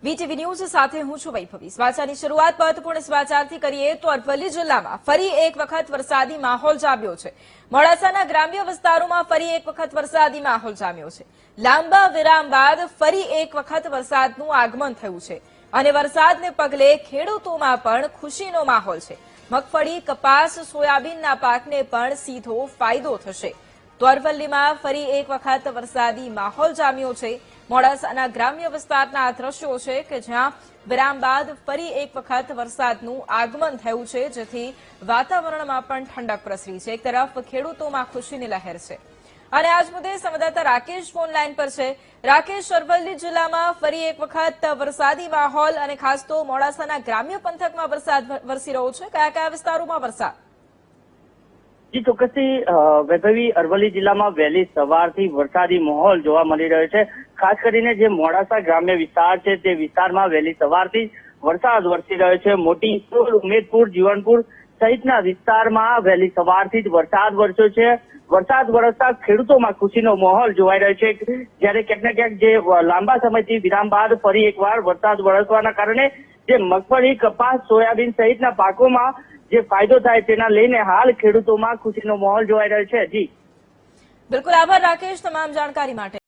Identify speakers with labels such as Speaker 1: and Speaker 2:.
Speaker 1: VTV news સાથે હું છું વૈભવી। સમાચારની શરૂઆત મહત્વપૂર્ણ સમાચારથી કરીએ તો અરવલ્લી જિલ્લામાં ફરી એક વખત વરસાદી માહોલ જામ્યો છે। મોડાસાના ગ્રામ્ય વિસ્તારોમાં ફરી એક વખત વરસાદી માહોલ જામ્યો છે। લાંબા વિરામ બાદ ફરી એક વખત વરસાદનું આગમન થયું છે અને વરસાદને પગલે ખેડૂતોમાં પણ ખુશીનો માહોલ છે। મગફળી, કપાસ, સોયાબીનના પાકને પણ સીધો ફાયદો થશે। તો અરવલ્લીમાં ફરી એક વખત વરસાદી માહોલ જામ્યો છે। મોડાસાના ગ્રામ્ય વિસ્તારના આ દ્રશ્યો છે કે જ્યાં વિરામ બાદ ફરી એક વખત વરસાદનું આગમન થયું છે, જેથી વાતાવરણમાં પણ ઠંડક પ્રસરી છે। એક તરફ ખેડૂતોમાં ખુશીની લહેર છે અને આજ મુદ્દે સંવાદદાતા રાકેશ ફોન લાઈન પર છે। રાકેશ, અરવલ્લી જિલ્લામાં ફરી એક વખત વરસાદી માહોલ અને ખાસ તો મોડાસાના ગ્રામ્ય પંથકમાં વરસાદ વરસી રહ્યો છે। કયા કયા વિસ્તારોમાં વરસાદ?
Speaker 2: જી ચોક્કસથી વૈભવી, અરવલ્લી જિલ્લામાં વહેલી સવારથી વરસાદી માહોલ જોવા મળી રહ્યો છે। ખાસ કરીને જે મોડાસા ગ્રામ્ય વિસ્તાર છે તે વિસ્તારમાં વહેલી સવારથી વરસાદ વરસી રહ્યો છે। મોટી ઉમેદપુર, જીવનપુર સહિતના વિસ્તારમાં વહેલી સવારથી જ વરસાદ વરસ્યો છે। વરસાદ વરસતા ખેડૂતોમાં ખુશીનો માહોલ જોવાઈ રહ્યો છે, જ્યારે ક્યાંક ને ક્યાંક જે લાંબા સમયથી વિરામ બાદ ફરી એકવાર વરસાદ વરસવાના કારણે જે મગફળી, કપાસ, સોયાબીન સહિતના પાકોમાં જે ફાયદો થાય તેના લઈને હાલ ખેડૂતોમાં ખુશીનો માહોલ જોવાઈ રહ્યો છે। જી
Speaker 1: બિલકુલ, આભાર રાકેશ તમામ જાણકારી માટે।